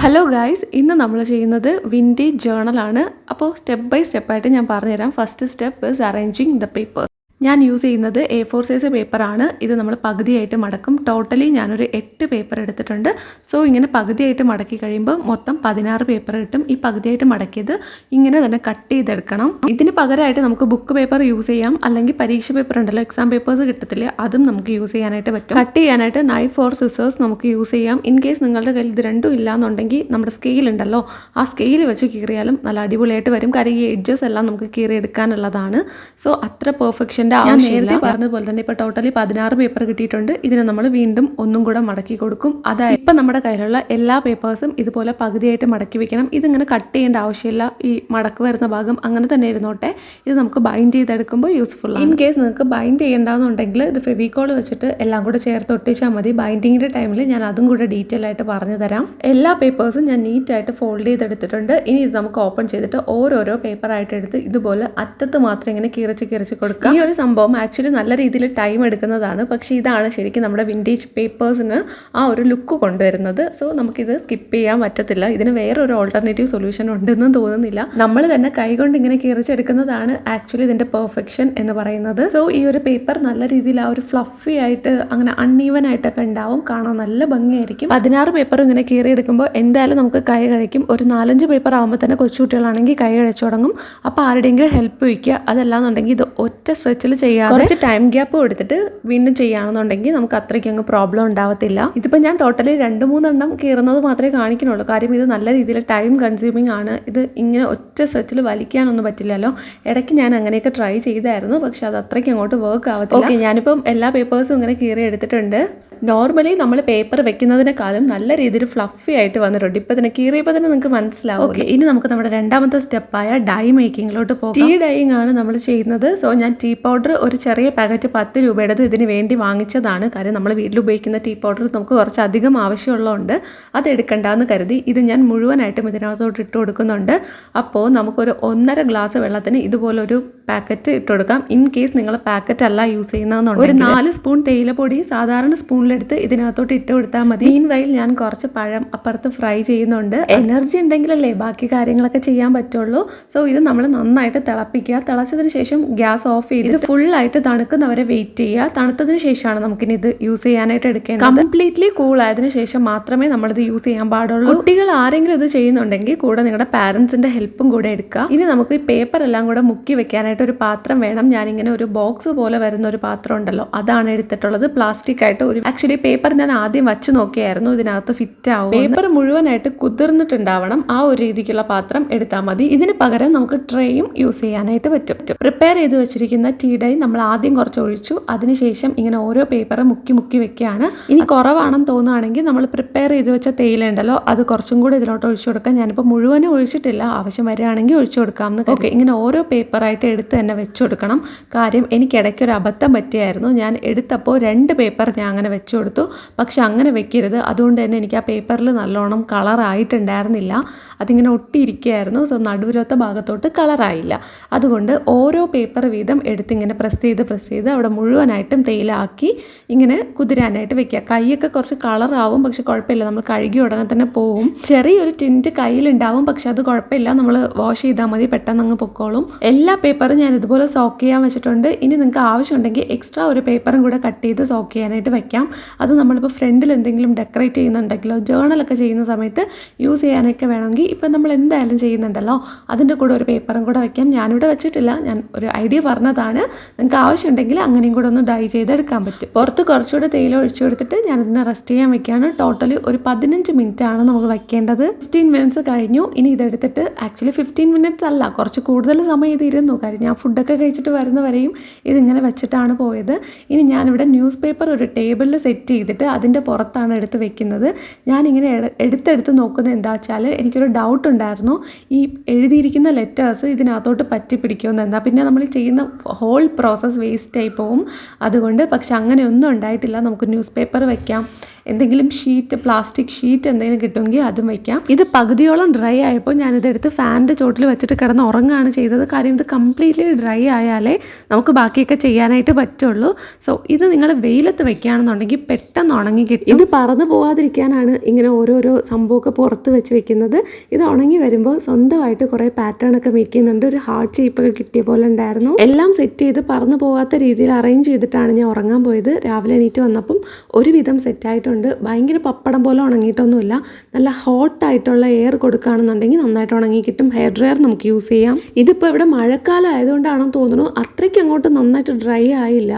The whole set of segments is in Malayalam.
ഹലോ ഗായ്സ്, ഇന്ന് നമ്മൾ ചെയ്യുന്നത് വിൻറ്റേജ് ജേർണലാണ്. അപ്പോൾ സ്റ്റെപ്പ് ബൈ സ്റ്റെപ്പായിട്ട് ഞാൻ പറഞ്ഞുതരാം. First step is arranging the paper. ഞാൻ യൂസ് ചെയ്യുന്നത് A4 സൈസ് പേപ്പറാണ്. ഇത് നമ്മൾ പകുതിയായിട്ട് മടക്കും. ടോട്ടലി ഞാനൊരു 8 പേപ്പർ എടുത്തിട്ടുണ്ട്. സോ ഇങ്ങനെ പകുതിയായിട്ട് മടക്കി കഴിയുമ്പോൾ മൊത്തം 16 പേപ്പർ കിട്ടും. ഈ പകുതിയായിട്ട് മടക്കിയത് ഇങ്ങനെ തന്നെ കട്ട് ചെയ്തെടുക്കണം. ഇതിന് പകരമായിട്ട് നമുക്ക് ബുക്ക് പേപ്പർ യൂസ് ചെയ്യാം, അല്ലെങ്കിൽ പരീക്ഷ പേപ്പർ ഉണ്ടല്ലോ, എക്സാം പേപ്പേഴ്സ് കിട്ടത്തില്ല, അതും നമുക്ക് യൂസ് ചെയ്യാനായിട്ട് പറ്റും. കട്ട് ചെയ്യാനായിട്ട് നൈഫ് ഓർ സിസേഴ്സ് നമുക്ക് യൂസ് ചെയ്യാം. ഇൻ കേസ് നിങ്ങളുടെ കയ്യിൽ ഇത് രണ്ടും ഇല്ലാന്നുണ്ടെങ്കിൽ നമ്മുടെ സ്കെയിൽ ഉണ്ടല്ലോ, ആ സ്കെയിൽ വെച്ച് കീറിയാലും നല്ല അടിപൊളിയായിട്ട് വരും. കാര്യം ഈ എഡ്ജസ് എല്ലാം നമുക്ക് കീറിയെടുക്കാനുള്ളതാണ്. സോ അത്ര പെർഫെക്ഷൻ ഞാൻ നേരത്തെ പറഞ്ഞതുപോലെ തന്നെ ഇപ്പോൾ ടോട്ടലി 16 പേപ്പർ കിട്ടിയിട്ടുണ്ട്. ഇതിനെ നമ്മൾ വീണ്ടും ഒന്നും കൂടെ മടക്കി കൊടുക്കും. അതായത് ഇപ്പം നമ്മുടെ കയ്യിലുള്ള എല്ലാ പേപ്പേഴ്സും ഇതുപോലെ പകുതിയായിട്ട് മടക്കി വെക്കണം. ഇതിങ്ങനെ കട്ട് ചെയ്യേണ്ട ആവശ്യമില്ല. ഈ മടക്ക് വരുന്ന ഭാഗം അങ്ങനെ തന്നെ ഇരുന്നോട്ടെ. ഇത് നമുക്ക് ബൈൻഡ് ചെയ്തെടുക്കുമ്പോൾ യൂസ്ഫുൾ ആണ്. ഇൻ കേസ് നിങ്ങൾക്ക് ബൈൻഡ് ചെയ്യേണ്ടതെന്നുണ്ടെങ്കിൽ ഇത് ഫെവിക്കോൾ വെച്ചിട്ട് എല്ലാം കൂടെ ചേർത്ത് ഒട്ടിച്ചാൽ മതി. ബൈൻഡിങ്ങിൻ്റെ ടൈമിൽ ഞാൻ അതും കൂടെ ഡീറ്റെയിൽ ആയിട്ട് പറഞ്ഞു തരാം. എല്ലാ പേപ്പേഴ്സും ഞാൻ നീറ്റായിട്ട് ഫോൾഡ് ചെയ്തെടുത്തിട്ടുണ്ട്. ഇനി ഇത് നമുക്ക് ഓപ്പൺ ചെയ്തിട്ട് ഓരോരോ പേപ്പറായിട്ട് എടുത്ത് ഇതുപോലെ അറ്റത്ത് മാത്രം ഇങ്ങനെ കിറച്ച് കൊടുക്കുക. ഈ ഒരു സംഭവം ആക്ച്വലി നല്ല രീതിയിൽ ടൈം എടുക്കുന്നതാണ്. പക്ഷേ ഇതാണ് ശരിക്കും നമ്മുടെ വിൻറ്റേജ് പേപ്പേഴ്സിന് ആ ഒരു ലുക്ക് കൊണ്ടുവരുന്നത്. സോ നമുക്കിത് സ്കിപ്പ് ചെയ്യാൻ പറ്റത്തില്ല. ഇതിന് വേറൊരു ഓൾട്ടർനേറ്റീവ് സൊല്യൂഷൻ ഉണ്ടെന്നും തോന്നുന്നില്ല. നമ്മൾ തന്നെ കൈകൊണ്ട് ഇങ്ങനെ കിറച്ചെടുക്കുന്നതാണ് ആക്ച്വലി ഇതിൻ്റെ പെർഫെക്ഷൻ എന്ന് പറയുന്നത്. സോ ഈ ഒരു പേപ്പർ നല്ല രീതിയിൽ ആ ഒരു ഫ്ലഫി ആയിട്ട് അങ്ങനെ അൺഈവൻ ആയിട്ടൊക്കെ ഉണ്ടാവും. കാണാൻ നല്ല ഭംഗിയായിരിക്കും. 16 പേപ്പർ ഇങ്ങനെ കീറിയെടുക്കുമ്പോൾ എന്തായാലും നമുക്ക് കൈ കഴിക്കും. ഒരു 4-5 പേപ്പർ ആകുമ്പോൾ തന്നെ കൊച്ചുകുട്ടികളാണെങ്കിൽ കൈ കഴിച്ചു തുടങ്ങും. അപ്പോൾ ആരുടെയെങ്കിലും ഹെൽപ്പ് വയ്ക്കുക. അതല്ലാന്നുണ്ടെങ്കിൽ ഇത് ഒറ്റ സ്ട്രെച്ചിൽ ചെയ്യാതെ കുറച്ച് ടൈം ഗ്യാപ്പ് കൊടുത്തിട്ട് വീണ്ടും ചെയ്യുകയാണെന്നുണ്ടെങ്കിൽ നമുക്ക് അത്രയ്ക്ക് അങ്ങ് പ്രോബ്ലം ഉണ്ടാവത്തില്ല. ഇതിപ്പോൾ ഞാൻ ടോട്ടലി 2-3 എണ്ണം കീറുന്നത് മാത്രമേ കാണിക്കുന്നുള്ളൂ. കാര്യം ഇത് നല്ല രീതിയിൽ ടൈം കൺസ്യൂമിങ് ആണ്. ഇത് ഇങ്ങനെ ഒറ്റ സ്ട്രെച്ചിൽ വലിക്കാനൊന്നും പറ്റില്ലല്ലോ. ഇടയ്ക്ക് ഞാൻ അങ്ങനെയൊക്കെ ട്രൈ ചെയ്തായിരുന്നു, പക്ഷെ അത് അത്രയ്ക്ക് അങ്ങോട്ട് വർക്ക് ആവത്തില്ല. ഓക്കെ, ഞാനിപ്പം എല്ലാ പേപ്പേഴ്സും ഇങ്ങനെ കീറി എടുത്തിട്ടുണ്ട്. നോർമലി നമ്മൾ പേപ്പർ വെക്കുന്നതിനേക്കാളും നല്ല രീതിയിൽ ഫ്ലഫി ആയിട്ട് വന്നിട്ടുണ്ട്. ഇപ്പം തന്നെ കീറിയപ്പോൾ തന്നെ നിങ്ങൾക്ക് മനസ്സിലാവും. ഓക്കെ, ഇനി നമുക്ക് നമ്മുടെ രണ്ടാമത്തെ സ്റ്റെപ്പായ ഡൈ മേക്കിങ്ങിലോട്ട് പോകാം. ടീ ഡൈയിങ് ആണ് നമ്മൾ ചെയ്യുന്നത്. സോ ഞാൻ ടീ പൗഡർ ഒരു ചെറിയ പാക്കറ്റ് 10 രൂപയുടേത് ഇതിന് വേണ്ടി വാങ്ങിച്ചതാണ്. കാര്യം നമ്മൾ വീട്ടിൽ ഉപയോഗിക്കുന്ന ടീ പൗഡർ നമുക്ക് കുറച്ച് അധികം ആവശ്യമുള്ളതുകൊണ്ട് അത് എടുക്കണ്ടെന്ന് കരുതി ഇത് ഞാൻ മുഴുവനായിട്ടും ഇതിനകത്തോട്ട് ഇട്ട് കൊടുക്കുന്നുണ്ട്. അപ്പോൾ നമുക്കൊരു 1.5 ഗ്ലാസ് വെള്ളത്തിന് ഇതുപോലൊരു പാക്കറ്റ് ഇട്ട് കൊടുക്കാം. ഇൻ കേസ് നിങ്ങൾ പാക്കറ്റ് അല്ല യൂസ് ചെയ്യുന്നതെന്നുണ്ടെങ്കിൽ ഒരു 4 സ്പൂൺ തേയിലപ്പൊടി സാധാരണ സ്പൂണിലെടുത്ത് ഇതിനകത്തോട്ട് ഇട്ട് കൊടുത്താൽ മതി. മീൻ വൈൽ ഞാൻ കുറച്ച് പഴം അപ്പുറത്ത് ഫ്രൈ ചെയ്യുന്നുണ്ട്. എനർജി ഉണ്ടെങ്കിലല്ലേ ബാക്കി കാര്യങ്ങളൊക്കെ ചെയ്യാൻ പറ്റുള്ളൂ. സോ ഇത് നമ്മൾ നന്നായിട്ട് തിളപ്പിക്കുക. തിളച്ചതിന് ശേഷം ഗ്യാസ് ഓഫ് ചെയ്ത് ഇത് ഫുള്ളായിട്ട് തണുക്കുന്നവരെ വെയിറ്റ് ചെയ്യുക. തണുത്തതിന് ശേഷമാണ് നമുക്കിനി ഇത് യൂസ് ചെയ്യാനായിട്ട് എടുക്കേണ്ടത്. കംപ്ലീറ്റ്ലി കൂൾ ആയതിനു ശേഷം മാത്രമേ നമ്മളിത് യൂസ് ചെയ്യാൻ പാടുള്ളൂ. കുട്ടികൾ ആരെങ്കിലും ഇത് ചെയ്യുന്നുണ്ടെങ്കിൽ കൂടെ നിങ്ങളുടെ പാരൻസിന്റെ ഹെൽപ്പും കൂടെ എടുക്കുക. ഇനി നമുക്ക് ഈ പേപ്പർ എല്ലാം കൂടെ മുക്കി വെക്കാനായിട്ട് ഒരു പാത്രം വേണം. ഞാനിങ്ങനെ ഒരു ബോക്സ് പോലെ വരുന്ന ഒരു പാത്രം ഉണ്ടല്ലോ, അതാണ് എടുത്തിട്ടുള്ളത്. പ്ലാസ്റ്റിക് ആയിട്ട് ഒരു ആക്ച്വലി പേപ്പർ ഞാൻ ആദ്യം വച്ച് നോക്കിയായിരുന്നു ഇതിനകത്ത് ഫിറ്റ് ആവും. പേപ്പർ മുഴുവനായിട്ട് കുതിർന്നിട്ടുണ്ടാവണം. ആ ഒരു രീതിക്കുള്ള പാത്രം എടുത്താൽ മതി. ഇതിന് പകരം നമുക്ക് ട്രേയും യൂസ് ചെയ്യാനായിട്ട് പറ്റും. പ്രിപ്പയർ ചെയ്ത് വെച്ചിരിക്കുന്ന ടീ ഡൈ നമ്മൾ ആദ്യം കുറച്ച് ഒഴിച്ചു. അതിനുശേഷം ഇങ്ങനെ ഓരോ പേപ്പർ മുക്കി വെക്കുകയാണ്. ഇനി കുറവാണെന്ന് തോന്നുകയാണെങ്കിൽ നമ്മൾ പ്രിപ്പയർ ചെയ്ത് വെച്ച തേയില ഉണ്ടല്ലോ, അത് കുറച്ചും കൂടി ഇതിലോട്ട് ഒഴിച്ചു കൊടുക്കാം. ഞാനിപ്പോൾ മുഴുവനും ഒഴിച്ചിട്ടില്ല, ആവശ്യം വരികയാണെങ്കിൽ ഒഴിച്ചു കൊടുക്കാമെന്ന്. ഓക്കെ, ഇങ്ങനെ ഓരോ പേപ്പറായിട്ട് എടുത്ത് തന്നെ വെച്ചു കൊടുക്കണം. കാര്യം എനിക്ക് ഇടയ്ക്കൊരു അബദ്ധം പറ്റിയായിരുന്നു. ഞാൻ എടുത്തപ്പോൾ 2 പേപ്പർ ഞാൻ അങ്ങനെ വെച്ചു കൊടുത്തു. പക്ഷെ അങ്ങനെ വെക്കരുത്. അതുകൊണ്ട് തന്നെ എനിക്ക് ആ പേപ്പറിൽ നല്ലോണം കളറായിട്ടുണ്ടായിരുന്നില്ല. അതിങ്ങനെ ഒട്ടിയിരിക്കുകയായിരുന്നു. സോ നടുവിലത്തെ ഭാഗത്തോട്ട് കളറായില്ല. അതുകൊണ്ട് ഓരോ പേപ്പർ വീതം എടുത്ത് ഇങ്ങനെ പ്രസ് ചെയ്ത് അവിടെ മുഴുവനായിട്ടും തേയില ആക്കി ഇങ്ങനെ കുതിരാനായിട്ട് വെക്കുക. കൈയൊക്കെ കുറച്ച് കളറാവും, പക്ഷെ കുഴപ്പമില്ല, നമ്മൾ കഴുകി ഉടനെ തന്നെ പോവും. ചെറിയൊരു ടിൻറ്റ് കയ്യിലുണ്ടാവും, പക്ഷെ അത് കുഴപ്പമില്ല, നമ്മൾ വാഷ് ചെയ്താൽ മതി, പെട്ടെന്ന് അങ്ങ് പൊക്കോളും. എല്ലാ പേപ്പറും ഞാൻ ഇതുപോലെ സോക്ക് ചെയ്യാൻ വെച്ചിട്ടുണ്ട്. ഇനി നിങ്ങൾക്ക് ആവശ്യമുണ്ടെങ്കിൽ എക്സ്ട്രാ ഒരു പേപ്പറും കൂടെ കട്ട് ചെയ്ത് സോക്ക് ചെയ്യാനായിട്ട് വെക്കാം. അത് നമ്മളിപ്പോൾ ഫ്രണ്ടിൽ എന്തെങ്കിലും ഡെക്കറേറ്റ് ചെയ്യുന്നുണ്ടെങ്കിലോ ജേർണലൊക്കെ ചെയ്യുന്ന സമയത്ത് യൂസ് ചെയ്യാനൊക്കെ വേണമെങ്കിൽ ഇപ്പം നമ്മൾ എന്തായാലും ചെയ്യുന്നുണ്ടല്ലോ, അതിൻ്റെ കൂടെ ഒരു പേപ്പറും കൂടെ വെക്കാം. ഞാനിവിടെ വെച്ചിട്ടില്ല, ഞാൻ ഒരു ഐഡിയ പറഞ്ഞതാണ്. നിങ്ങൾക്ക് ആവശ്യമുണ്ടെങ്കിൽ അങ്ങനെയും കൂടെ ഒന്ന് ഡൈ ചെയ്തെടുക്കാൻ പറ്റും. പുറത്ത് കുറച്ചുകൂടെ തേയില ഒഴിച്ചു കൊടുത്തിട്ട് ഞാനിതിനെ റെസ്റ്റ് ചെയ്യാൻ വെക്കുകയാണ്. ടോട്ടലി ഒരു 15 മിനിറ്റ് ആണ് നമുക്ക് വെക്കേണ്ടത്. 15 മിനിറ്റ്സ് കഴിഞ്ഞു. ഇനി ഇതെടുത്തിട്ട് ആക്ച്വലി 15 മിനിറ്റ്സ് അല്ല, കുറച്ച് കൂടുതൽ സമയം ഇതിരുന്നു. കാര്യം ഞാൻ ഫുഡൊക്കെ കഴിച്ചിട്ട് വരുന്നവരെയും ഇതിങ്ങനെ വെച്ചിട്ടാണ് പോയത്. ഇനി ഞാനിവിടെ ന്യൂസ് പേപ്പർ ഒരു ടേബിളിൽ സെറ്റ് ചെയ്തിട്ട് അതിൻ്റെ പുറത്താണ് എടുത്ത് വെക്കുന്നത്. ഞാനിങ്ങനെ എടുത്തെടുത്ത് നോക്കുന്നത് എന്താ വെച്ചാൽ എനിക്കൊരു ഡൗട്ട് ഉണ്ടായിരുന്നു, ഈ എഴുതിയിരിക്കുന്ന ലെറ്റേഴ്സ് ഇതിനകത്തോട്ട് പറ്റി പിടിക്കുമെന്ന്. എന്താ പിന്നെ നമ്മൾ ചെയ്യുന്ന ഹോൾ പ്രോസസ്സ് വേസ്റ്റ് ആയി പോകും. അതുകൊണ്ട് പക്ഷെ അങ്ങനെയൊന്നും ഉണ്ടായിട്ടില്ല. നമുക്ക് ന്യൂസ് പേപ്പർ വെക്കാം. എന്തെങ്കിലും ഷീറ്റ്, പ്ലാസ്റ്റിക് ഷീറ്റ് എന്തെങ്കിലും കിട്ടുമെങ്കിൽ അതും വയ്ക്കാം. ഇത് പകുതിയോളം ഡ്രൈ ആയപ്പോൾ ഞാനിതെടുത്ത് ഫാനിൻ്റെ ചോട്ടിൽ വെച്ചിട്ട് കിടന്ന് ഉറങ്ങുകയാണ് ചെയ്തത്. കാര്യം ഇത് കംപ്ലീറ്റ്ലി ഡ്രൈ ആയാലേ നമുക്ക് ബാക്കിയൊക്കെ ചെയ്യാനായിട്ട് പറ്റുള്ളൂ. സോ ഇത് നിങ്ങൾ വെയിലത്ത് വെക്കുകയാണെന്നുണ്ടെങ്കിൽ പെട്ടെന്ന് ഉണങ്ങി കിട്ടും. ഇത് പറന്ന് പോകാതിരിക്കാനാണ് ഇങ്ങനെ ഓരോരോ സംഭവമൊക്കെ പുറത്ത് വെച്ച് വെക്കുന്നത്. ഇത് ഉണങ്ങി വരുമ്പോൾ സ്വന്തമായിട്ട് കുറേ പാറ്റേൺ ഒക്കെ മേക്ക് ചെയ്യുന്നുണ്ട്. ഒരു ഹാർട്ട് ഷേപ്പൊക്കെ കിട്ടിയ പോലെ ഉണ്ടായിരുന്നു. എല്ലാം സെറ്റ് ചെയ്ത് പറന്നു പോകാത്ത രീതിയിൽ അറേഞ്ച് ചെയ്തിട്ടാണ് ഞാൻ ഉറങ്ങാൻ പോയത്. രാവിലെ എണീറ്റ് വന്നപ്പം ഒരുവിധം സെറ്റായിട്ടുണ്ട്. ഭയങ്കര പപ്പടം പോലെ ഉണങ്ങിയിട്ടൊന്നുമില്ല. നല്ല ഹോട്ടായിട്ടുള്ള എയർ കൊടുക്കുകയാണെന്നുണ്ടെങ്കിൽ നന്നായിട്ട് ഉണങ്ങി കിട്ടും. ഹെയർ ഡ്രയർ നമുക്ക് യൂസ് ചെയ്യാം. ഇതിപ്പോൾ ഇവിടെ മഴക്കാലം ആയതുകൊണ്ടാണെന്ന് തോന്നുന്നു അത്രയ്ക്ക് അങ്ങോട്ട് നന്നായിട്ട് ഡ്രൈ ആയില്ല.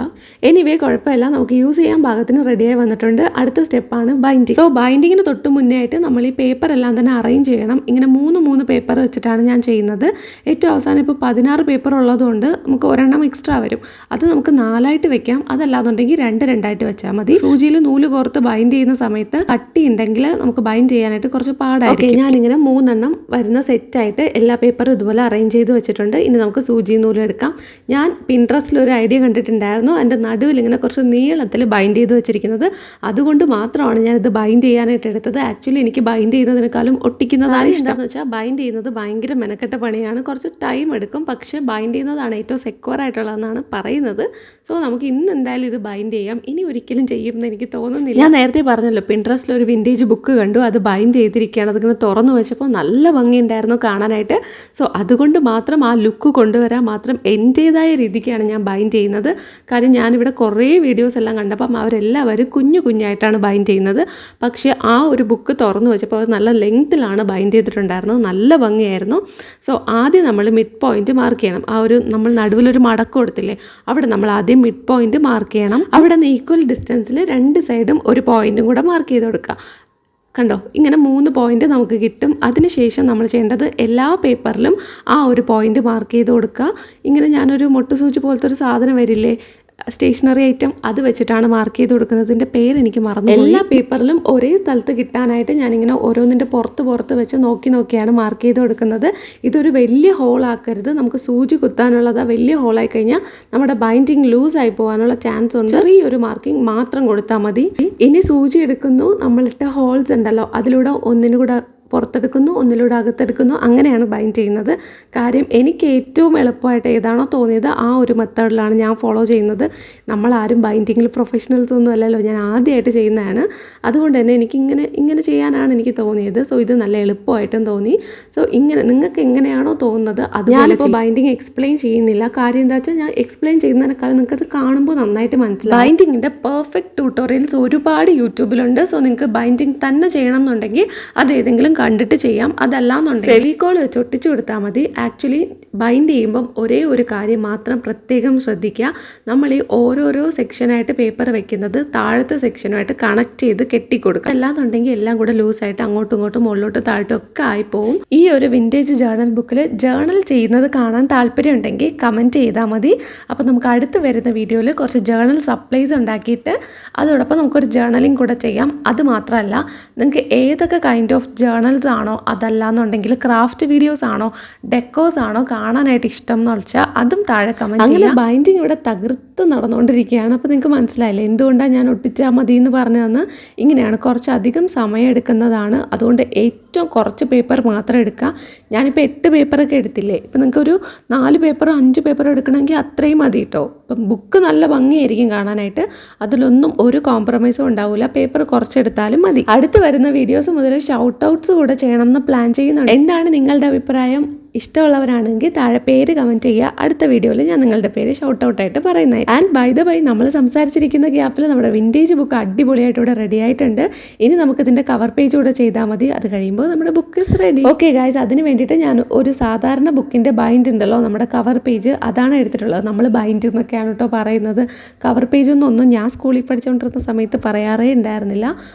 എനിവേ കുഴപ്പമില്ല, നമുക്ക് യൂസ് ചെയ്യാൻ പാകത്തിന് റെഡിയായി വന്നിട്ടുണ്ട്. അടുത്ത സ്റ്റെപ്പാണ് ബൈൻഡിങ്. സോ ബൈൻഡിങ്ങിന് തൊട്ട് മുന്നേ ആയിട്ട് നമ്മൾ ഈ പേപ്പർ എല്ലാം തന്നെ അറേഞ്ച് ചെയ്യണം. ഇങ്ങനെ 3 പേപ്പർ വെച്ചിട്ടാണ് ഞാൻ ചെയ്യുന്നത്. ഏറ്റവും അവസാനം ഇപ്പോൾ 16 പേപ്പർ ഉള്ളതുകൊണ്ട് നമുക്ക് ഒരെണ്ണം എക്സ്ട്രാ വരും. അത് നമുക്ക് 4ആയിട്ട് വെക്കാം. അതല്ലാന്നുണ്ടെങ്കിൽ 2 വെച്ചാൽ മതി. സൂചിയിൽ നൂല് കോർത്ത് ബൈൻഡ് ചെയ്യുന്ന സമയത്ത് കട്ടി ഉണ്ടെങ്കിൽ നമുക്ക് ബൈൻഡ് ചെയ്യാനായിട്ട് കുറച്ച് പാടായിരിക്കും. ഞാനിങ്ങനെ 3 വരുന്ന സെറ്റായിട്ട് എല്ലാ പേപ്പറും ഇതുപോലെ അറേഞ്ച് ചെയ്ത് വെച്ചിട്ടുണ്ട്. ഇനി നമുക്ക് സൂചി നൂലും എടുക്കാം. ഞാൻ പിൻട്രസ്റ്റിൽ ഒരു ഐഡിയ കണ്ടിട്ടുണ്ടായിരുന്നു. എൻ്റെ നടുവിൽ ഇങ്ങനെ കുറച്ച് നീളത്തിൽ ബൈൻഡ് ചെയ്ത് വെച്ചിരിക്കുന്നത്. അതുകൊണ്ട് മാത്രമാണ് ഞാനിത് ബൈൻഡ് ചെയ്യാനായിട്ട് എടുത്തത്. ആക്ച്വലി എനിക്ക് ബൈൻഡ് ചെയ്യുന്നതിനേക്കാളും ഒട്ടിക്കുന്നതാണ് ഇഷ്ടം. എന്ന് വെച്ചാൽ ബൈൻഡ് ചെയ്യുന്നത് ഭയങ്കര മെനക്കെട്ട പണിയാണ്. കുറച്ച് ടൈം എടുക്കും. പക്ഷേ ബൈൻഡ് ചെയ്യുന്നതാണ് ഏറ്റവും സെക്യൂർ ആയിട്ടുള്ളതെന്നാണ് പറയുന്നത്. സോ നമുക്ക് ഇന്ന് എന്തായാലും ഇത് ബൈൻഡ് ചെയ്യാം. ഇനി ഒരിക്കലും ചെയ്യുമെന്ന് എനിക്ക് തോന്നുന്നില്ല. ഞാൻ നേരത്തെ പറഞ്ഞല്ലോ, പിൻട്രസ്റ്റിൽ ഒരു വിൻറ്റേജ് ബുക്ക് കണ്ടു. അത് ബൈൻഡ് ചെയ്തിരിക്കുകയാണ്. അതിങ്ങനെ തുറന്നു വെച്ചപ്പോൾ നല്ല ഭംഗിയുണ്ടായിരുന്നു കാണാനായിട്ട്. സോ അതുകൊണ്ട് മാത്രം ആ ലുക്ക് കൊണ്ടുവരാൻ മാത്രം എൻ്റേതായ രീതിക്കാണ് ഞാൻ ബൈൻഡ് ചെയ്യുന്നത്. കാര്യം ഞാനിവിടെ കുറേ വീഡിയോസ് എല്ലാം കണ്ടപ്പം അവരെല്ലാവരും കുഞ്ഞായിട്ടാണ് ബൈൻഡ് ചെയ്യുന്നത്. പക്ഷേ ആ ഒരു ബുക്ക് തുറന്നു വെച്ചപ്പോൾ അവർ നല്ല ലെങ്ത്തിലാണ് ബൈൻഡ് ചെയ്തിട്ടുണ്ടായിരുന്നത്. നല്ല ഭംഗിയായിരുന്നു. സോ ആദ്യം നമ്മൾ മിഡ് പോയിന്റ് മാർക്ക് ചെയ്യണം. ആ ഒരു നമ്മൾ നടുവിലൊരു മടക്ക് കൊടുത്തില്ലേ, അവിടെ നമ്മൾ ആദ്യം മിഡ് പോയിന്റ് മാർക്ക് ചെയ്യണം. അവിടെ നിന്ന് ഈക്വൽ ഡിസ്റ്റൻസിൽ 2 സൈഡും ഒരു പോയിന്റും കൂടെ മാർക്ക് ചെയ്ത് കൊടുക്കുക. കണ്ടോ, ഇങ്ങനെ 3 പോയിന്റ് നമുക്ക് കിട്ടും. അതിനുശേഷം നമ്മൾ ചെയ്യേണ്ടത് എല്ലാ പേപ്പറിലും ആ ഒരു പോയിന്റ് മാർക്ക് ചെയ്ത് കൊടുക്കുക. ഇങ്ങനെ ഞാനൊരു മൊട്ടുസൂചി പോലത്തെ ഒരു സാധനം വരില്ലേ, സ്റ്റേഷനറി ഐറ്റം, അത് വെച്ചിട്ടാണ് മാർക്ക് ചെയ്ത് കൊടുക്കുന്നതിൻ്റെ പേരെനിക്ക് മറന്നു. എല്ലാ പേപ്പറിലും ഒരേ സ്ഥലത്ത് കിട്ടാനായിട്ട് ഞാനിങ്ങനെ ഓരോന്നിൻ്റെ പുറത്ത് വെച്ച് നോക്കിയാണ് മാർക്ക് ചെയ്ത് കൊടുക്കുന്നത്. ഇതൊരു വലിയ ഹോളാക്കരുത്. നമുക്ക് സൂചി കുത്താനുള്ളത് വലിയ ഹോളായി കഴിഞ്ഞാൽ നമ്മുടെ ബൈൻഡിങ് ലൂസായി പോകാനുള്ള ചാൻസ് ഉണ്ട്. ചെറിയൊരു മാർക്കിംഗ് മാത്രം കൊടുത്താൽ മതി. ഇനി സൂചി എടുക്കുന്നു, നമ്മളിട്ട ഹോൾസ് ഉണ്ടല്ലോ, അതിലൂടെ ഒന്നിനുകൂടെ പുറത്തെടുക്കുന്നു, ഒന്നിലൂടെ അകത്തെടുക്കുന്നു. അങ്ങനെയാണ് ബൈൻഡ് ചെയ്യുന്നത്. കാര്യം എനിക്ക് ഏറ്റവും എളുപ്പമായിട്ട് ഏതാണോ തോന്നിയത് ആ ഒരു മെത്തേഡിലാണ് ഞാൻ ഫോളോ ചെയ്യുന്നത്. നമ്മളാരും ബൈൻഡിങ്ങിൽ പ്രൊഫഷണൽസ് ഒന്നും അല്ലല്ലോ, ഞാൻ ആദ്യമായിട്ട് ചെയ്യുന്നതാണ്. അതുകൊണ്ട് തന്നെ ഇങ്ങനെ ചെയ്യാനാണ് എനിക്ക് തോന്നിയത്. സോ ഇത് നല്ല എളുപ്പമായിട്ടും തോന്നി. സോ ഇങ്ങനെ നിങ്ങൾക്ക് എങ്ങനെയാണോ തോന്നുന്നത് അത് ഞാനിപ്പോൾ ബൈൻഡിങ് എക്സ്പ്ലെയിൻ ചെയ്യുന്നില്ല. കാര്യം എന്താ വെച്ചാൽ ഞാൻ എക്സ്പ്ലെയിൻ ചെയ്യുന്നതിനേക്കാൾ നിങ്ങൾക്കത് കാണുമ്പോൾ നന്നായിട്ട് മനസ്സിലാവും. ബൈൻഡിങ്ങിൻ്റെ പെർഫെക്റ്റ് ട്യൂട്ടോറിയൽസ് ഒരുപാട് യൂട്യൂബിലുണ്ട്. സോ നിങ്ങൾക്ക് ബൈൻഡിങ് തന്നെ ചെയ്യണം എന്നുണ്ടെങ്കിൽ അത് ഏതെങ്കിലും കണ്ടിട്ട് ചെയ്യാം. അതല്ലാന്നുണ്ടെങ്കിൽ ഫെവിക്കോൾ വെച്ച് ഒട്ടിച്ചു കൊടുത്താൽ മതി. ആക്ച്വലി ബൈൻഡ് ചെയ്യുമ്പം ഒരേ ഒരു കാര്യം മാത്രം പ്രത്യേകം ശ്രദ്ധിക്കുക. നമ്മൾ ഈ ഓരോരോ സെക്ഷനായിട്ട് പേപ്പർ വെക്കുന്നത് താഴത്തെ സെക്ഷനുമായിട്ട് കണക്ട് ചെയ്ത് കെട്ടിക്കൊടുക്കുക. അല്ലാന്നുണ്ടെങ്കിൽ എല്ലാം കൂടെ ലൂസായിട്ട് അങ്ങോട്ടും ഇങ്ങോട്ടും മുകളിലോട്ട് താഴോട്ടും ഒക്കെ ആയിപ്പോവും. ഈ ഒരു വിൻറ്റേജ് ജേർണൽ ബുക്കിൽ ജേർണൽ ചെയ്യുന്നത് കാണാൻ താല്പര്യം ഉണ്ടെങ്കിൽ കമൻറ്റ് ചെയ്താൽ മതി. അപ്പോൾ നമുക്ക് അടുത്ത് വരുന്ന വീഡിയോയിൽ കുറച്ച് ജേർണൽ സപ്ലൈസ് ഉണ്ടാക്കിയിട്ട് അതോടൊപ്പം നമുക്കൊരു ജേർണലിംഗ് കൂടെ ചെയ്യാം. അത് മാത്രമല്ല, നിങ്ങൾക്ക് ഏതൊക്കെ കൈൻഡ് ഓഫ് ജേർണൽസ് ആണോ, അതല്ലാന്നുണ്ടെങ്കിൽ ക്രാഫ്റ്റ് വീഡിയോസ് ആണോ, ഡെക്കോസ് ആണോ കാണാനായിട്ട് ഇഷ്ടം എന്ന് വെച്ചാൽ അതും താഴെ കമൻറ്റ് ചെയ്യുക. ബൈൻഡിങ് ഇവിടെ തകർത്ത് നടന്നുകൊണ്ടിരിക്കുകയാണ്. അപ്പോൾ നിങ്ങൾക്ക് മനസ്സിലായില്ലേ എന്തുകൊണ്ടാണ് ഞാൻ ഒട്ടിച്ചാൽ മതി എന്ന് പറഞ്ഞതെന്ന്. ഇങ്ങനെയാണ്, കുറച്ചധികം സമയം എടുക്കുന്നതാണ്. അതുകൊണ്ട് ഏറ്റവും കുറച്ച് പേപ്പർ മാത്രം എടുക്കുക. ഞാനിപ്പോൾ 8 പേപ്പറൊക്കെ എടുത്തില്ലേ, ഇപ്പം നിങ്ങൾക്കൊരു 4 പേപ്പറോ 5 പേപ്പറോ എടുക്കണമെങ്കിൽ അത്രയും മതി കേട്ടോ. ഇപ്പം ബുക്ക് നല്ല ഭംഗിയായിരിക്കും കാണാനായിട്ട്. അതിലൊന്നും ഒരു കോംപ്രമൈസും ഉണ്ടാവില്ല. പേപ്പർ കുറച്ചെടുത്താലും മതി. അടുത്ത് വരുന്ന വീഡിയോസ് മുതൽ ഷൗട്ട് ഔട്ട്സ് കൂടെ ചെയ്യണമെന്ന് പ്ലാൻ ചെയ്യുന്നുണ്ട്. എന്താണ് നിങ്ങളുടെ അഭിപ്രായം? ഇഷ്ടമുള്ളവരാണെങ്കിൽ താഴെ പേര് കമൻറ്റ് ചെയ്യുക. അടുത്ത വീഡിയോയിൽ ഞാൻ നിങ്ങളുടെ പേര് ഷൗട്ട് ഔട്ടായിട്ട് പറയുന്നത്. ആൻഡ് ബൈ ദ ബൈ, നമ്മൾ സംസാരിച്ചിരിക്കുന്ന ഗ്യാപ്പിൽ നമ്മുടെ വിൻറ്റേജ് ബുക്ക് അടിപൊളിയായിട്ട് ഇവിടെ റെഡി ആയിട്ടുണ്ട്. ഇനി നമുക്കിതിൻ്റെ കവർ പേജ് കൂടെ ചെയ്താൽ മതി. അത് കഴിയുമ്പോൾ നമ്മുടെ book is ready. Okay guys, അതിന് വേണ്ടിയിട്ട് ഞാൻ ഒരു സാധാരണ ബുക്കിൻ്റെ ബൈൻഡ് ഉണ്ടല്ലോ, നമ്മുടെ കവർ പേജ്, അതാണ് എടുത്തിട്ടുള്ളത്. നമ്മൾ ബൈൻഡ് എന്നൊക്കെയാണ് കേട്ടോ പറയുന്നത്. കവർ പേജ് ഒന്നും ഞാൻ സ്കൂളിൽ പഠിച്ചുകൊണ്ടിരുന്ന സമയത്ത് പറയാറേ ഉണ്ടായിരുന്നില്ല.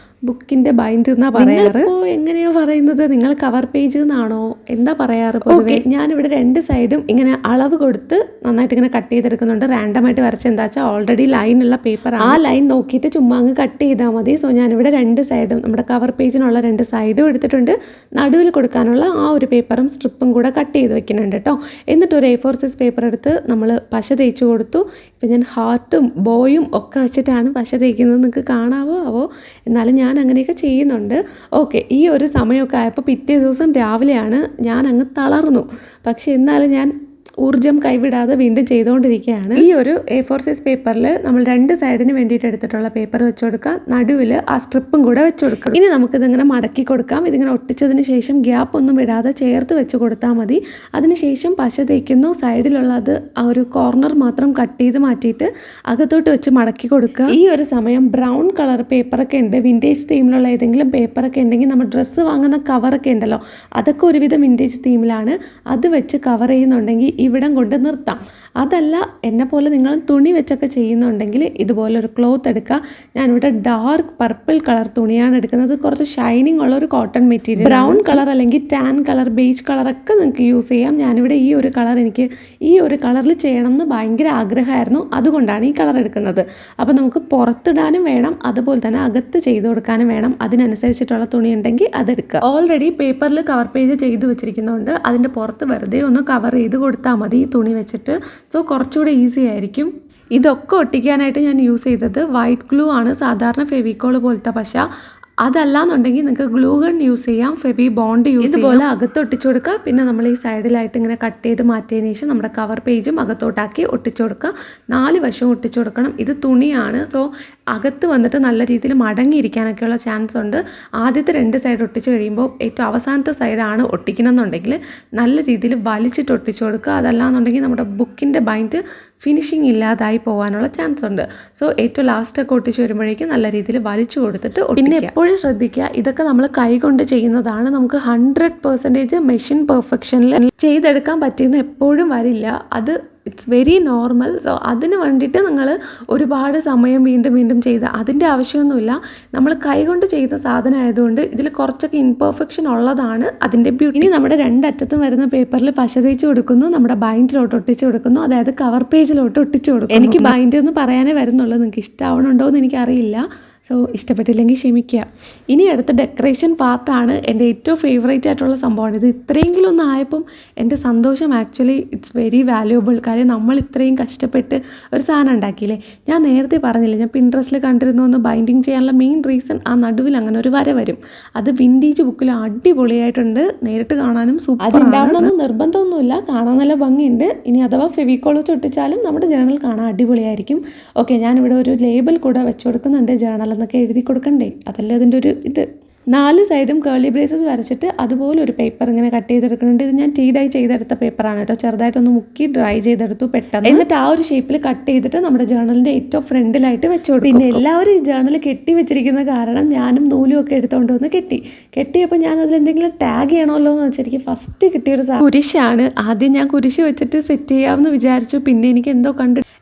ബുക്കിൻ്റെ ബൈൻഡ് എന്നാണ് പറയാറ്. അപ്പോൾ എങ്ങനെയോ പറയുന്നത്, നിങ്ങൾ കവർ പേജ് എന്നാണോ എന്താ പറയാറ്? ഓക്കെ, ഞാനിവിടെ 2 സൈഡും ഇങ്ങനെ അളവ് കൊടുത്ത് നന്നായിട്ട് ഇങ്ങനെ കട്ട് ചെയ്തെടുക്കുന്നുണ്ട്. റാൻഡമായിട്ട് വരച്ച് എന്താ വെച്ചാൽ ഓൾറെഡി ലൈനുള്ള പേപ്പർ, ആ ലൈൻ നോക്കിയിട്ട് ചുമ്മാ അങ്ങ് കട്ട് ചെയ്താൽ മതി. സോ ഞാനിവിടെ 2 സൈഡും നമ്മുടെ കവർ പേജിനുള്ള 2 സൈഡും എടുത്തിട്ടുണ്ട്. നടുവിൽ കൊടുക്കാനുള്ള ആ ഒരു പേപ്പറും സ്ട്രിപ്പും കൂടെ കട്ട് ചെയ്ത് വെക്കുന്നുണ്ട് കേട്ടോ. എന്നിട്ട് ഒരു A4 സൈസ് പേപ്പർ എടുത്ത് നമ്മൾ പശ തേച്ച് കൊടുത്തു. ഇപ്പം ഞാൻ ഹാർട്ടും ബോയും ഒക്കെ വെച്ചിട്ടാണ് പശ തേക്കുന്നത്. നിങ്ങൾക്ക് കാണാവോ ആവോ, എന്നാലും ഞാൻ അങ്ങനെയൊക്കെ ചെയ്യുന്നുണ്ട്. ഓക്കെ, ഈ ഒരു സമയമൊക്കെ ആയപ്പോൾ പിറ്റേ ദിവസം രാവിലെയാണ് ഞാൻ അങ്ങ് തളർന്നു. പക്ഷേ എന്നാലും ഞാൻ ഊർജ്ജം കൈവിടാതെ വീണ്ടും ചെയ്തുകൊണ്ടിരിക്കുകയാണ്. ഈ ഒരു A4 സൈസ് പേപ്പറിൽ നമ്മൾ 2 സൈഡിന് വേണ്ടിയിട്ട് എടുത്തിട്ടുള്ള പേപ്പർ വെച്ച് കൊടുക്കാം, നടുവിൽ ആ സ്ട്രിപ്പും കൂടെ വെച്ച് കൊടുക്കാം. ഇനി നമുക്കിതിങ്ങനെ മടക്കി കൊടുക്കാം. ഇതിങ്ങനെ ഒട്ടിച്ചതിന് ശേഷം ഗ്യാപ്പ് ഒന്നും വിടാതെ ചേർത്ത് വെച്ച് കൊടുത്താൽ മതി. അതിനുശേഷം പശ തേക്കുന്നു. സൈഡിലുള്ളത് ആ ഒരു കോർണർ മാത്രം കട്ട് ചെയ്ത് മാറ്റിയിട്ട് അകത്തോട്ട് വെച്ച് മടക്കി കൊടുക്കുക. ഈ ഒരു സമയം ബ്രൗൺ കളർ പേപ്പറൊക്കെ ഉണ്ട്, വിൻറ്റേജ് തീമിലുള്ള ഏതെങ്കിലും പേപ്പറൊക്കെ ഉണ്ടെങ്കിൽ നമ്മൾ ഡ്രസ്സ് വാങ്ങുന്ന കവറൊക്കെ ഉണ്ടല്ലോ, അതൊക്കെ ഒരുവിധം വിൻറ്റേജ് തീമിലാണ്. അത് വെച്ച് കവർ ചെയ്യുന്നുണ്ടെങ്കിൽ ഇവിടം കൊണ്ട് നിർത്താം. അതല്ല എന്നെ പോലെ നിങ്ങൾ തുണി വെച്ചൊക്കെ ചെയ്യുന്നുണ്ടെങ്കിൽ ഇതുപോലെ ഒരു ക്ലോത്ത് എടുക്കുക. ഞാനിവിടെ ഡാർക്ക് പർപ്പിൾ കളർ തുണിയാണ് എടുക്കുന്നത്. കുറച്ച് ഷൈനിങ് ഉള്ള ഒരു കോട്ടൺ മെറ്റീരിയൽ. ബ്രൗൺ കളർ അല്ലെങ്കിൽ ടാൻ കളർ, ബേജ് കളറൊക്കെ നിങ്ങൾക്ക് യൂസ് ചെയ്യാം. ഞാനിവിടെ ഈ ഒരു കളർ, എനിക്ക് ഈ ഒരു കളറിൽ ചെയ്യണം എന്ന് ഭയങ്കര ആഗ്രഹമായിരുന്നു, അതുകൊണ്ടാണ് ഈ കളർ എടുക്കുന്നത്. അപ്പോൾ നമുക്ക് പുറത്തിടാനും വേണം, അതുപോലെ തന്നെ അകത്ത് ചെയ്ത് കൊടുക്കാനും വേണം. അതിനനുസരിച്ചിട്ടുള്ള തുണി ഉണ്ടെങ്കിൽ അതെടുക്കുക. ഓൾറെഡി പേപ്പറിൽ കവർ പേജ് ചെയ്ത് വെച്ചിരിക്കുന്നതുകൊണ്ട് അതിൻ്റെ പുറത്ത് വെറുതെ ഒന്ന് കവർ ചെയ്ത് കൊടുത്താൽ മതി ഈ തുണി വെച്ചിട്ട്. സോ കുറച്ചുകൂടെ ഈസി ആയിരിക്കും. ഇതൊക്കെ ഒട്ടിക്കാനായിട്ട് ഞാൻ യൂസ് ചെയ്തത് വൈറ്റ് ഗ്ലൂ ആണ്, സാധാരണ ഫെവിക്കോൾ പോലത്തെ പശ. അതല്ലാന്നുണ്ടെങ്കിൽ നിങ്ങൾക്ക് ഗ്ലൂ ഗൺ യൂസ് ചെയ്യാം, ഫെവി ബോണ്ട് യൂസ് ചെയ്യാം. ഇതുപോലെ അകത്ത് ഒട്ടിച്ചു കൊടുക്കുക. പിന്നെ നമ്മൾ ഈ സൈഡിലായിട്ട് ഇങ്ങനെ കട്ട് ചെയ്ത് മാറ്റിയതിന് ശേഷം നമ്മുടെ കവർ പേജും അകത്തോട്ടാക്കി ഒട്ടിച്ചു കൊടുക്കുക. 4 വശവും ഒട്ടിച്ചു കൊടുക്കണം. ഇത് തുണിയാണ്, സോ അകത്ത് വന്നിട്ട് നല്ല രീതിയിൽ മടങ്ങിയിരിക്കാനൊക്കെയുള്ള ചാൻസ് ഉണ്ട്. ആദ്യത്തെ 2 സൈഡ് ഒട്ടിച്ച് കഴിയുമ്പോൾ ഏറ്റവും അവസാനത്തെ സൈഡാണ് ഒട്ടിക്കണമെന്നുണ്ടെങ്കിൽ നല്ല രീതിയിൽ വലിച്ചിട്ട് ഒട്ടിച്ചു കൊടുക്കുക. അതല്ലാന്നുണ്ടെങ്കിൽ നമ്മുടെ ബുക്കിൻ്റെ ബൈൻഡ് ഫിനിഷിങ് ഇല്ലാതായി പോകാനുള്ള ചാൻസ് ഉണ്ട്. സോ ഏറ്റവും ലാസ്റ്റൊക്കെ ഒട്ടിച്ച് വരുമ്പോഴേക്കും നല്ല രീതിയിൽ വലിച്ചു കൊടുത്തിട്ട് പിന്നെ എപ്പോഴും ശ്രദ്ധിക്കുക, ഇതൊക്കെ നമ്മൾ കൈകൊണ്ട് ചെയ്യുന്നതാണ്. നമുക്ക് 100% മെഷീൻ പെർഫെക്ഷനിൽ ചെയ്തെടുക്കാൻ പറ്റിയെന്ന് എപ്പോഴും വരില്ല. അത് ഇറ്റ്സ് വെരി നോർമൽ. സോ അതിന് വേണ്ടിയിട്ട് നിങ്ങൾ ഒരുപാട് സമയം വീണ്ടും വീണ്ടും ചെയ്ത് അതിൻ്റെ ആവശ്യമൊന്നുമില്ല. നമ്മൾ കൈകൊണ്ട് ചെയ്ത സാധനം ആയതുകൊണ്ട് ഇതിൽ കുറച്ചൊക്കെ ഇൻപെർഫെക്ഷൻ ഉള്ളതാണ് അതിൻ്റെ ബ്യൂട്ടി. ഇനി നമ്മുടെ 2 അറ്റത്തും വരുന്ന പേപ്പറിൽ പശ തേച്ച് കൊടുക്കുന്നു, നമ്മുടെ ബൈൻഡിലോട്ട് ഒട്ടിച്ച് കൊടുക്കുന്നു, അതായത് കവർ പേജിലോട്ട് ഒട്ടിച്ച് കൊടുക്കുന്നു. എനിക്ക് ബൈൻഡ് എന്ന് പറയാനേ വരുന്നുള്ളൂ, നിങ്ങൾക്ക് ഇഷ്ടമാവണുണ്ടോ എന്ന് എനിക്കറിയില്ല. സോ ഇഷ്ടപ്പെട്ടില്ലെങ്കിൽ ക്ഷമിക്കുക. ഇനി അടുത്ത ഡെക്കറേഷൻ പാർട്ടാണ്. എൻ്റെ ഏറ്റവും ഫേവറേറ്റ് ആയിട്ടുള്ള സംഭവമാണ് ഇത്. ഇത്രയെങ്കിലും ഒന്ന് ആയപ്പം എൻ്റെ സന്തോഷം ആക്ച്വലി ഇറ്റ്സ് വെരി വാല്യുബിൾ. കാര്യം നമ്മൾ ഇത്രയും കഷ്ടപ്പെട്ട് ഒരു സാധനം ഉണ്ടാക്കിയില്ലേ. ഞാൻ നേരത്തെ പറഞ്ഞില്ലേ, ഞാൻ പിൻട്രസ്റ്റിൽ കണ്ടിരുന്നു ഒന്ന് ബൈൻഡിങ് ചെയ്യാനുള്ള മെയിൻ റീസൺ ആ നടുവിൽ അങ്ങനെ ഒരു വര വരും. അത് വിൻറ്റേജ് ബുക്കിൽ അടിപൊളിയായിട്ടുണ്ട്, നേരിട്ട് കാണാനും സൂപ്പർ. അതുണ്ടാവണമെന്ന് നിർബന്ധമൊന്നുമില്ല, കാണാൻ നല്ല ഭംഗിയുണ്ട്. ഇനി അഥവാ ഫെവിക്കോൾ വെച്ച് ഒട്ടിച്ചാലും നമ്മുടെ ജേണൽ കാണാൻ അടിപൊളിയായിരിക്കും. ഓക്കെ, ഞാനിവിടെ ഒരു ലേബൽ കൂടെ വെച്ച് കൊടുക്കുന്നുണ്ട്, ജേണൽ എന്നൊക്കെ എഴുതി കൊടുക്കണ്ടേ, അതല്ലേ അതിൻ്റെ ഒരു ഇത്. 4 സൈഡും കേളി ബ്രേസസ് വരച്ചിട്ട് അതുപോലെ ഒരു പേപ്പർ ഇങ്ങനെ കട്ട് ചെയ്തെടുക്കുന്നുണ്ട്. ഇത് ഞാൻ ടീ ഡൈ ചെയ്തെടുത്ത പേപ്പറാണ് കേട്ടോ. ചെറുതായിട്ടൊന്ന് മുക്കി ഡ്രൈ ചെയ്തെടുത്തു പെട്ടെന്ന്. എന്നിട്ട് ആ ഒരു ഷേപ്പിൽ കട്ട് ചെയ്തിട്ട് നമ്മുടെ ജേണലിൻ്റെ ഏറ്റവും ഫ്രണ്ടിലായിട്ട് വെച്ച് കൊടുക്കും. പിന്നെ എല്ലാവരും ഈ ജേണൽ കെട്ടി വെച്ചിരിക്കുന്ന കാരണം ഞാനും നൂലും ഒക്കെ എടുത്തുകൊണ്ട് വന്ന് കെട്ടിയപ്പോൾ ഞാൻ അതിലെന്തെങ്കിലും ടാഗ് ചെയ്യണമല്ലോ എന്ന് വെച്ചാൽ എനിക്ക് ഫസ്റ്റ് കിട്ടിയൊരു കുരിശാണ്. ആദ്യം ഞാൻ കുരിശ് വെച്ചിട്ട് സെറ്റ് ചെയ്യാമെന്ന് വിചാരിച്ചു. പിന്നെ എനിക്ക് എന്തോ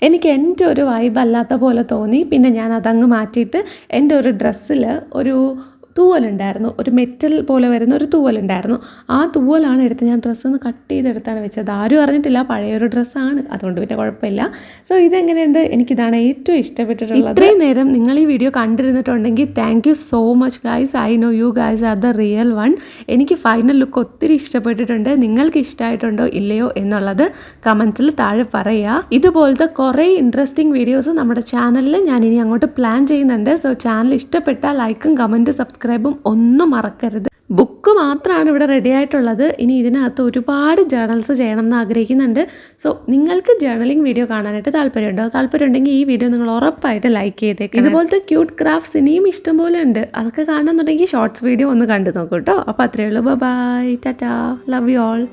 എനിക്ക് എൻ്റെ ഒരു വൈബ് അല്ലാത്ത പോലെ തോന്നി. പിന്നെ ഞാൻ അതങ്ങ് മാറ്റിയിട്ട് എൻ്റെ ഒരു ഡ്രസ്സിൽ ഒരു തൂവലുണ്ടായിരുന്നു, ഒരു മെറ്റൽ പോലെ വരുന്ന ഒരു തൂവലുണ്ടായിരുന്നു. ആ തൂവലാണ് എടുത്ത് ഞാൻ ഡ്രസ്സൊന്ന് കട്ട് ചെയ്തെടുത്താണ് വെച്ചത്. ആരും അറിഞ്ഞിട്ടില്ല, പഴയൊരു ഡ്രസ്സാണ്, അതുകൊണ്ട് പിന്നെ കുഴപ്പമില്ല. സോ ഇതെങ്ങനെയുണ്ട്? എനിക്കിതാണ് ഏറ്റവും ഇഷ്ടപ്പെട്ടിട്ടുള്ളത്. ഇത്രയും നേരം നിങ്ങൾ ഈ വീഡിയോ കണ്ടിരുന്നിട്ടുണ്ടെങ്കിൽ thank you so much guys. I know you guys are the real one. എനിക്ക് ഫൈനൽ ലുക്ക് ഒത്തിരി ഇഷ്ടപ്പെട്ടിട്ടുണ്ട്. നിങ്ങൾക്ക് ഇഷ്ടമായിട്ടുണ്ടോ ഇല്ലയോ എന്നുള്ളത് കമൻസിൽ താഴെ പറയുക. ഇതുപോലത്തെ കുറേ ഇൻട്രസ്റ്റിംഗ് വീഡിയോസ് നമ്മുടെ ചാനലിൽ ഞാൻ ഇനി അങ്ങോട്ട് പ്ലാൻ ചെയ്യുന്നുണ്ട്. സോ ചാനൽ ഇഷ്ടപ്പെട്ടാൽ ലൈക്കും കമൻറ്റ് സബ്സ്ക്രൈബും ഒന്നും മറക്കരുത്. ബുക്ക് മാത്രമാണ് ഇവിടെ റെഡി ആയിട്ടുള്ളത്. ഇനി ഇതിനകത്ത് ഒരുപാട് ജേർണൽസ് ചെയ്യണം എന്ന് ആഗ്രഹിക്കുന്നുണ്ട്. സോ നിങ്ങൾക്ക് ജേർണലിംഗ് വീഡിയോ കാണാനായിട്ട് താല്പര്യമുണ്ടെങ്കിൽ ഈ വീഡിയോ നിങ്ങൾ ഉറപ്പായിട്ട് ലൈക്ക് ചെയ്തേക്കാം. ഇതുപോലത്തെ ക്യൂട്ട് ക്രാഫ്റ്റ്സ് ഇനിയും ഇഷ്ടംപോലെ ഉണ്ട്. അതൊക്കെ കാണണമെന്നുണ്ടെങ്കിൽ ഷോർട്സ് വീഡിയോ ഒന്ന് കണ്ടു നോക്കൂ കേട്ടോ. അപ്പോൾ അത്രയേ ഉള്ളൂ. Bye, tata, love you all.